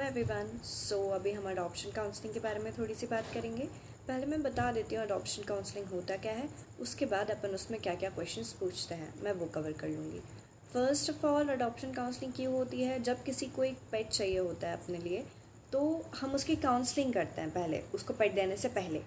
Everyone. अभी हम adoption counselling के बारे में थोड़ी सी बात करेंगे। पहले मैं बता देती हूँ अडॉप्शन काउंसलिंग होता क्या है, उसके बाद अपन उसमें क्या क्या क्वेश्चंस पूछते हैं मैं वो कवर कर लूँगी। First of all adoption counselling क्यों होती है? जब किसी को एक पेट चाहिए होता है अपने लिए, तो हम उसकी काउंसलिंग करते हैं पहले, उसको पेट देने से पहले,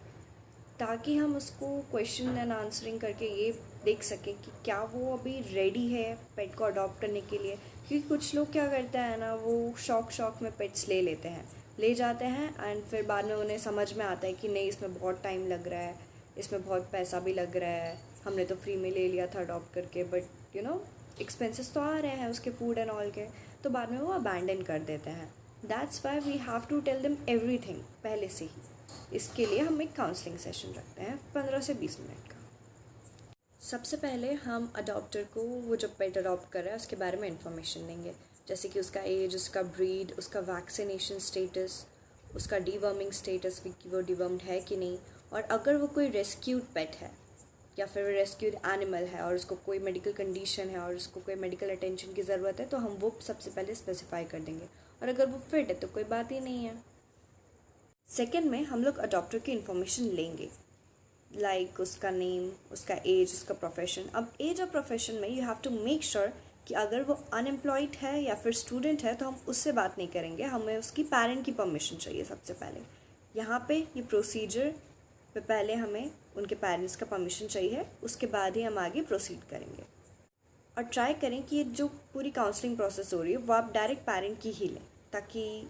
ताकि हम उसको क्वेश्चन एंड आंसरिंग करके ये देख सकें कि क्या वो अभी रेडी है पेट को अडॉप्ट करने के लिए। क्योंकि कुछ लोग क्या करते हैं ना, वो शौक में पेट्स ले लेते हैं, ले जाते हैं एंड फिर बाद में उन्हें समझ में आता है कि नहीं, इसमें बहुत टाइम लग रहा है, इसमें बहुत पैसा भी लग रहा है, हमने तो फ्री में ले लिया था अडॉप्ट करके, बट एक्सपेंसेस तो आ रहे हैं उसके फूड एंड ऑल के, तो बाद में वो अबैंडन कर देते हैं। That's why we have to tell them everything पहले से ही। इसके लिए हम एक काउंसलिंग सेशन रखते हैं 15 से 20 मिनट का। सबसे पहले हम अडॉप्टर को वो जो पेट अडॉप्ट कर रहा है उसके बारे में इंफॉर्मेशन देंगे, जैसे कि उसका एज, उसका ब्रीड, उसका वैक्सीनेशन स्टेटस, उसका डीवर्मिंग स्टेटस कि वो डिवर्म्ड है कि नहीं, और अगर वो कोई रेस्क्यूड पेट है या फिर रेस्क्यूड एनिमल है और उसको कोई मेडिकल कंडीशन है और उसको कोई मेडिकल अटेंशन की ज़रूरत है, तो हम वो सबसे पहले स्पेसिफाई कर देंगे, और अगर वो फिट है तो कोई बात ही नहीं है। सेकेंड में हम लोग अडॉप्टर की इन्फॉर्मेशन लेंगे, लाइक उसका नेम, उसका एज, उसका प्रोफेशन। अब एज और प्रोफेशन में you have to make sure कि अगर वो अनएम्प्लॉयड है या फिर स्टूडेंट है तो हम उससे बात नहीं करेंगे, हमें उसकी पेरेंट की परमिशन चाहिए सबसे पहले। यहाँ पे ये प्रोसीजर पे पहले हमें उनके पेरेंट्स का परमिशन चाहिए, उसके बाद ही हम आगे प्रोसीड करेंगे। और ट्राई करें कि ये जो पूरी काउंसलिंग प्रोसेस हो रही है वो आप डायरेक्ट पेरेंट की ही लें, ताकि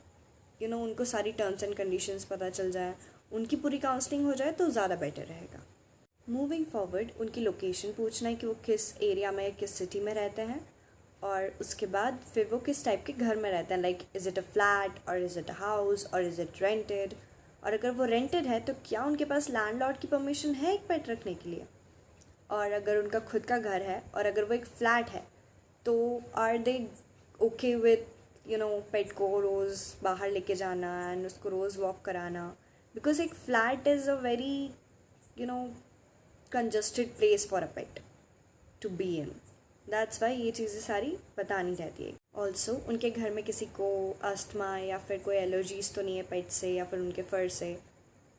उनको सारी टर्म्स एंड कंडीशंस पता चल जाए, उनकी पूरी काउंसलिंग हो जाए तो ज़्यादा बेटर रहेगा। मूविंग फॉरवर्ड उनकी लोकेशन पूछना है कि वो किस एरिया में, किस सिटी में रहते हैं, और उसके बाद फिर वो किस टाइप के घर में रहते हैं, like is it a flat और इज़ इट अ हाउस और इज़ इट रेंटेड, और अगर वो रेंटेड है तो क्या उनके पास लैंडलॉर्ड की परमिशन है एक पेट रखने के लिए, और अगर उनका खुद का घर है और अगर वो एक फ्लैट है तो are they okay with pet को रोज़ बाहर लेके जाना एंड उसको रोज़ वॉक कराना, बिकॉज एक flat is a very congested place for a pet to be in. That's why ये चीज़ें सारी बतानी रहती है। ऑल्सो उनके घर में किसी को अस्थमा या फिर कोई एलर्जीज तो नहीं है पेट से या फिर उनके फर से,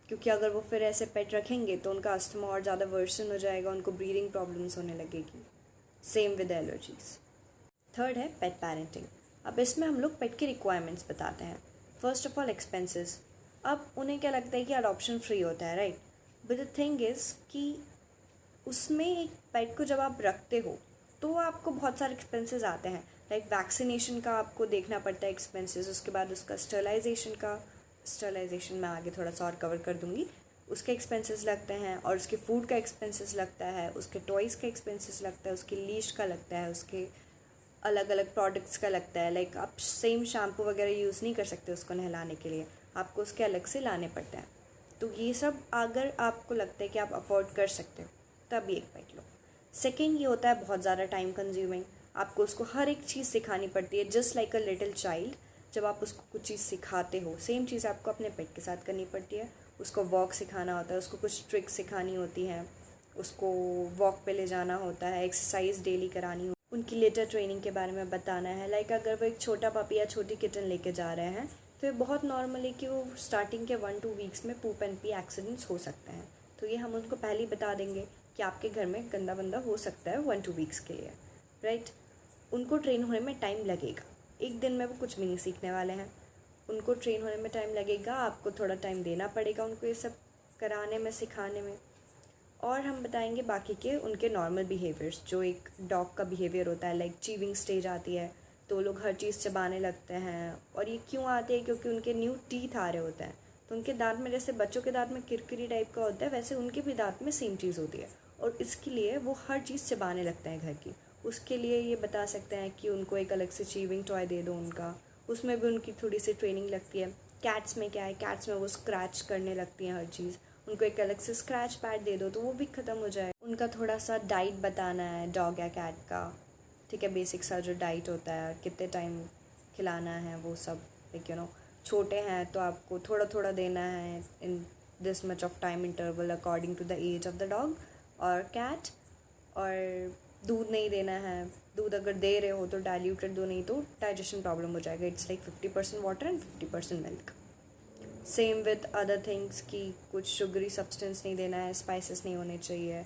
क्योंकि अगर वो फिर ऐसे पेट रखेंगे तो उनका अस्थमा और ज़्यादा वर्सन हो जाएगा, उनको ब्रीदिंग प्रॉब्लम्स होने लगेगी, सेम विद एलर्जीज। थर्ड है पेट पेरेंटिंग। अब इसमें हम लोग पेट की रिक्वायरमेंट्स बताते हैं। First of all expenses. अब उन्हें क्या लगता है कि अडॉप्शन फ्री होता है, right, but the thing is कि उसमें एक पेट को जब आप रखते हो तो आपको बहुत सारे एक्सपेंसेस आते हैं, लाइक वैक्सीनेशन का आपको देखना पड़ता है एक्सपेंसेस, उसके बाद उसका स्टरलाइजेशन मैं आगे थोड़ा सा और कवर कर दूँगी, उसके एक्सपेंसेस लगते हैं, और उसके फूड का एक्सपेंसेस लगता है, उसके टॉयज़ का एक्सपेंसेस लगता है, उसके लीश का लगता है, उसके अलग अलग प्रोडक्ट्स का लगता है, लाइक आप सेम शैम्पू वगैरह यूज़ नहीं कर सकते उसको नहलाने के लिए, आपको उसके अलग से लाने पड़ते हैं। तो ये सब अगर आपको लगता है कि आप अफोर्ड कर सकते हो तब एक पेट लो। सेकेंड ये होता है बहुत ज़्यादा टाइम कंज्यूमिंग, आपको उसको हर एक चीज़ सिखानी पड़ती है, just like a little child. जब आप उसको कुछ चीज़ सिखाते हो, सेम चीज़ आपको अपने पेट के साथ करनी पड़ती है। उसको वॉक सिखाना होता है, उसको कुछ ट्रिक्स सिखानी होती हैं, उसको वॉक पे ले जाना होता है, एक्सरसाइज डेली करानी होती है, उनकी लेटर ट्रेनिंग के बारे में बताना है। लाइक अगर वो एक छोटा पपी या छोटी किटन लेके जा रहे हैं तो ये बहुत नॉर्मल है कि वो स्टार्टिंग के 1-2 वीक्स में पूप एंड पी एक्सीडेंट्स हो सकते हैं, तो ये हम उनको पहले ही बता देंगे कि आपके घर में गंदा बंदा हो सकता है 1-2 वीक्स के लिए, राइट। उनको ट्रेन होने में टाइम लगेगा, एक दिन में वो कुछ भी नहीं सीखने वाले हैं, उनको ट्रेन होने में टाइम लगेगा, आपको थोड़ा टाइम देना पड़ेगा उनको ये सब कराने में, सिखाने में। और हम बताएंगे बाकी के उनके नॉर्मल बिहेवियर्स, जो एक डॉग का बिहेवियर होता है, लाइक चीविंग स्टेज आती है तो लोग हर चीज़ चबाने लगते हैं, और ये क्यों आती है, क्योंकि उनके न्यू टीथ आ रहे होते हैं, तो उनके दांत में जैसे बच्चों के दांत में किरकिरी टाइप का होता है, वैसे उनके भी दांत में सेम चीज़ होती है, और इसके लिए वो हर चीज़ चबाने लगते हैं घर की। उसके लिए ये बता सकते हैं कि उनको एक अलग से चीविंग टॉय दे दो उनका, उसमें भी उनकी थोड़ी सी ट्रेनिंग लगती है। कैट्स में क्या है, कैट्स में वो स्क्रैच करने लगती हैं हर चीज़, उनको एक अलग से स्क्रैच पैड दे दो तो वो भी ख़त्म हो जाए। उनका थोड़ा सा डाइट बताना है डॉग या कैट का, ठीक है, बेसिक सा जो डाइट होता है, कितने टाइम खिलाना है वो सब, लाइक छोटे हैं तो आपको थोड़ा थोड़ा देना है in this much of time interval according to the age of the dog और कैट, और दूध नहीं देना है दूध अगर दे रहे हो तो डाइल्यूटेड दो, नहीं तो डाइजेशन प्रॉब्लम हो जाएगा. It's like 50% water and 50% milk. Same with other things कि कुछ शुगरी सब्सटेंस नहीं देना है, स्पाइसेस नहीं होने चाहिए.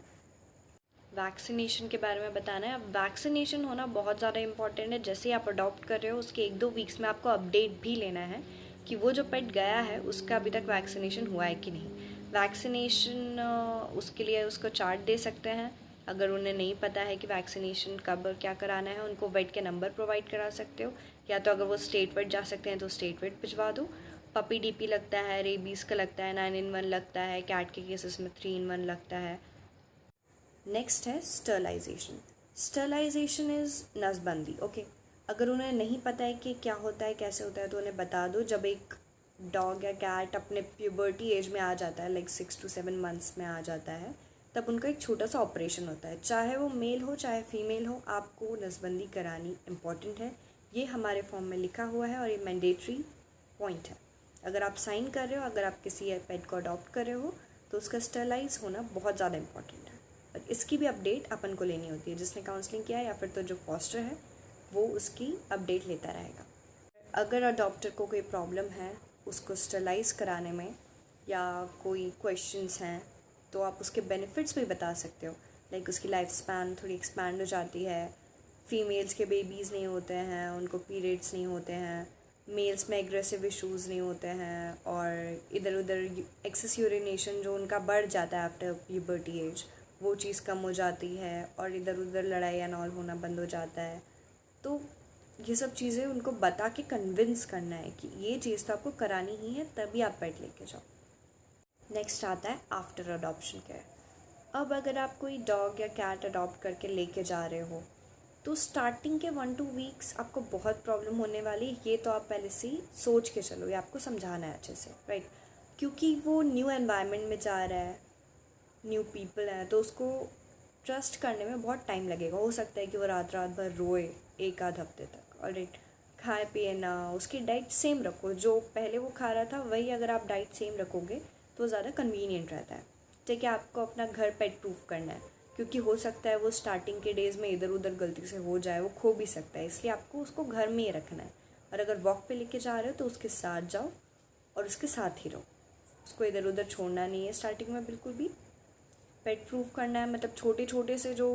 वैक्सीनेशन के बारे में बताना है. अब वैक्सीनेशन होना बहुत ज़्यादा इंपॉर्टेंट है. जैसे ही आप अडॉप्ट कर रहे हो उसके 1-2 वीक्स में आपको अपडेट भी लेना है कि वो जो पेट गया है उसका अभी तक वैक्सीनेशन हुआ है कि नहीं. वैक्सीनेशन उसके लिए उसको चार्ट दे सकते हैं. अगर उन्हें नहीं पता है कि वैक्सीनेशन कब और क्या कराना है, उनको वेट के नंबर प्रोवाइड करा सकते हो. या तो अगर वो स्टेट वेट जा सकते हैं तो स्टेट वेट भिजवा दो. पपी डीपी लगता है, रेबीज़ का लगता है, 9-in-1 लगता है, कैट के केसेस में 3-in-1 लगता है. नेक्स्ट है स्टरलाइजेशन. स्टरलाइजेशन इज़ नसबंदी. ओके, अगर उन्हें नहीं पता है कि क्या होता है, कैसे होता है, तो उन्हें बता दो. जब एक डॉग या कैट अपने प्यूबर्टी एज में आ जाता है, लाइक 6 to 7 months में आ जाता है, तब उनका एक छोटा सा ऑपरेशन होता है. चाहे वो मेल हो चाहे फीमेल हो, आपको नसबंदी करानी इम्पॉर्टेंट है. ये हमारे फॉर्म में लिखा हुआ है और ये मैंडेटरी पॉइंट है. अगर आप साइन कर रहे हो, अगर आप किसी पेट को अडॉप्ट कर रहे हो, तो उसका स्टरलाइज होना बहुत ज़्यादा इंपॉर्टेंट है. और इसकी भी अपडेट अपन को लेनी होती है. जिसने काउंसलिंग किया है या फिर तो जो फॉस्टर है वो उसकी अपडेट लेता रहेगा. अगर अडॉप्टर को कोई प्रॉब्लम है उसको स्टरलाइज कराने में या कोई क्वेश्चंस हैं, तो आप उसके बेनिफिट्स भी बता सकते हो. लाइक उसकी लाइफ स्पैन थोड़ी एक्सपैंड हो जाती है. फीमेल्स के बेबीज़ नहीं होते हैं, उनको पीरियड्स नहीं होते हैं. मेल्स में एग्रेसिव इश्यूज़ नहीं होते हैं. और इधर उधर एक्सेस यूरिनेशन जो उनका बढ़ जाता है आफ्टर प्यूबर्टी एज, वो चीज़ कम हो जाती है. और इधर उधर लड़ाई एंड ऑल होना बंद हो जाता है. तो ये सब चीज़ें उनको बता के कन्विंस करना है कि ये चीज़ तो आपको करानी ही है, तभी आप पेट लेके जाओ. नेक्स्ट आता है आफ्टर अडॉप्शन केयर. अब अगर आप कोई डॉग या कैट अडॉप्ट करके लेके जा रहे हो, तो स्टार्टिंग के 1-2 वीक्स आपको बहुत प्रॉब्लम होने वाली है. ये तो आप पहले से ही सोच के चलो, ये आपको समझाना है अच्छे से, राइट. क्योंकि वो न्यू एनवायरनमेंट में जा रहा है, न्यू पीपल हैं, तो उसको ट्रस्ट करने में बहुत टाइम लगेगा. हो सकता है कि वो रात रात भर रोए 1-आध हफ्ते तक. ऑलराइट, खाए पिए ना, उसकी डाइट सेम रखो. जो पहले वो खा रहा था वही अगर आप डाइट सेम रखोगे तो ज़्यादा कन्वीनियंट रहता है. ठीक है, आपको अपना घर पेट प्रूफ करना है, क्योंकि हो सकता है वो स्टार्टिंग के डेज़ में इधर उधर गलती से हो जाए, वो खो भी सकता है. इसलिए आपको उसको घर में ही रखना है. और अगर वॉक पे लेके जा रहे हो तो उसके साथ जाओ और उसके साथ ही रहो. उसको इधर उधर छोड़ना नहीं है स्टार्टिंग में बिल्कुल भी. पेट प्रूफ करना है, मतलब छोटे छोटे से जो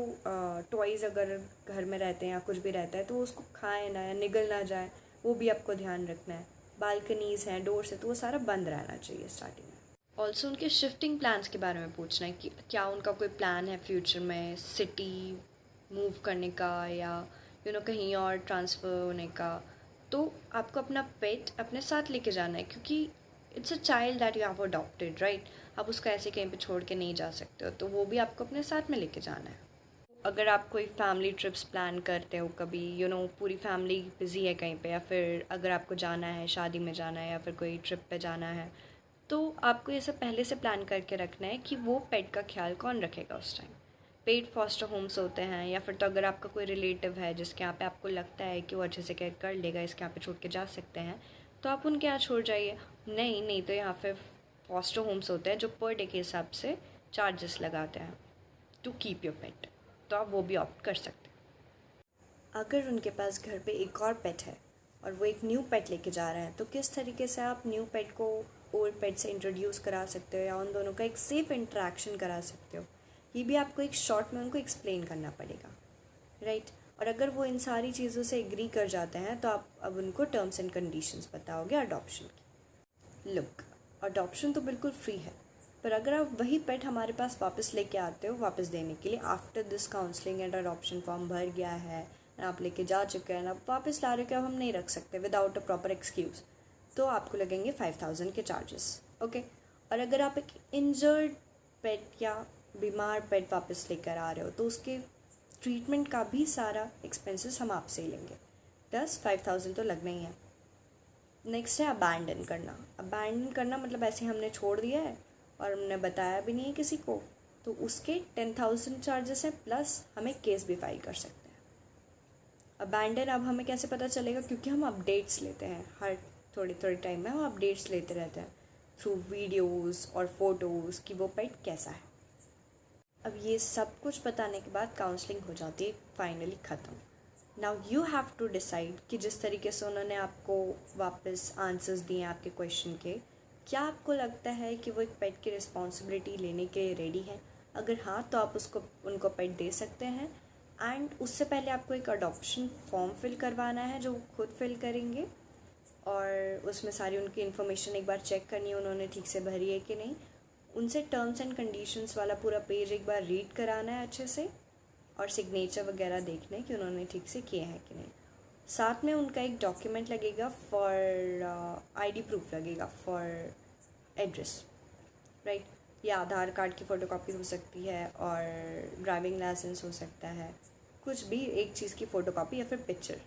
टॉयज़ अगर घर में रहते हैं या कुछ भी रहता है तो उसको खाए ना या निगल ना जाए, वो भी आपको ध्यान रखना है. बालकनीज़ हैं, डोर्स है, तो वो सारा बंद रहना चाहिए स्टार्टिंग में. ऑल्सो उनके शिफ्टिंग प्लान्स के बारे में पूछना है कि क्या उनका कोई प्लान है फ्यूचर में सिटी मूव करने का या कहीं और ट्रांसफ़र होने का. तो आपको अपना पेट अपने साथ लेके जाना है, क्योंकि it's a child that you have adopted, right. आप उसको ऐसे कहीं पे छोड़ के नहीं जा सकते हो, तो वो भी आपको अपने साथ में लेके जाना है. अगर आप कोई फैमिली ट्रिप्स प्लान करते हो कभी, पूरी फैमिली बिज़ी है कहीं पे, या फिर अगर आपको जाना है, शादी में जाना है या फिर कोई ट्रिप पे जाना है, तो आपको ये सब पहले से प्लान करके रखना है कि वो पेट का ख्याल कौन रखेगा उस टाइम. पेट फॉस्टर होम्स होते हैं, या फिर तो अगर आपका कोई रिलेटिव है जिसके यहाँ पे आपको लगता है कि वो अच्छे से केयर कर लेगा, इसके यहाँ पे छोड़ के जा सकते हैं, तो आप उनके यहाँ छोड़ जाइए. नहीं तो यहाँ पे फॉस्टर होम्स होते हैं जो पर डे के हिसाब से चार्जेस लगाते हैं टू कीप योर पेट, तो आप वो भी ऑप्ट कर सकते हैं. अगर उनके पास घर पे एक और पेट है और वो एक न्यू पेट लेके जा रहे हैं, तो किस तरीके से आप न्यू पेट को ओल्ड पेट से इंट्रोड्यूस करा सकते हो या उन दोनों का एक सेफ़ इंटरेक्शन करा सकते हो, ये भी आपको एक शॉर्ट में उनको एक्सप्लेन करना पड़ेगा, राइट. और अगर वो इन सारी चीज़ों से एग्री कर जाते हैं तो आप अब उनको टर्म्स एंड कंडीशंस बताओगे अडॉप्शन की. लुक, अडॉप्शन तो बिल्कुल फ्री है, पर अगर आप वही पेट हमारे पास वापस लेके आते हो वापस देने के लिए, after this counselling and adoption form भर गया है, आप लेके जा चुके हैं, आप वापस ला रहे हो कि अब हम नहीं रख सकते विदाउट अ प्रॉपर एक्सक्यूज़, तो आपको लगेंगे 5,000 के चार्जेस. ओके. और अगर आप एक इंजर्ड पेट या बीमार पेट वापस लेकर आ रहे हो, तो उसके ट्रीटमेंट का भी सारा एक्सपेंसेस हम आपसे ही लेंगे. 5,000 तो लगना ही है. नेक्स्ट है अबैंडन करना. अबैंडन करना मतलब ऐसे हमने छोड़ दिया है और हमने बताया भी नहीं है किसी को, तो उसके 10,000 चार्जेस हैं, प्लस हमें केस भी फाइल कर सकते हैं. अबैंडन अब हमें कैसे पता चलेगा, क्योंकि हम अपडेट्स लेते हैं हर थोड़े थोड़े टाइम में, हम अपडेट्स लेते रहते हैं थ्रू वीडियोस और फोटोज़ कि वो पेट कैसा है. अब ये सब कुछ बताने के बाद काउंसलिंग हो जाती है फाइनली ख़त्म. Now you have to decide कि जिस तरीके से उन्होंने आपको वापस आंसर्स दिए हैं आपके क्वेश्चन के, क्या आपको लगता है कि वो एक पेट की रिस्पॉन्सिबिलिटी लेने के लिए रेडी है? अगर हाँ, तो आप उनको पेट दे सकते हैं। एंड उससे पहले आपको एक अडॉप्शन फॉर्म फिल करवाना है जो वो खुद फिल करेंगे, और उसमें सारी उनकी इन्फॉर्मेशन एक बार चेक करनी है उन्होंने ठीक से भरी है कि नहीं। उनसे टर्म्स एंड कंडीशंस वाला पूरा पेज एक बार रीड कराना है अच्छे से, और सिग्नेचर वगैरह देखना है कि उन्होंने ठीक से किए हैं कि नहीं। साथ में उनका एक डॉक्यूमेंट लगेगा फॉर आईडी प्रूफ लगेगा फॉर एड्रेस, राइट। या आधार कार्ड की फ़ोटोकॉपी हो सकती है और ड्राइविंग लाइसेंस हो सकता है, कुछ भी एक चीज़ की फ़ोटोकॉपी या फिर पिक्चर।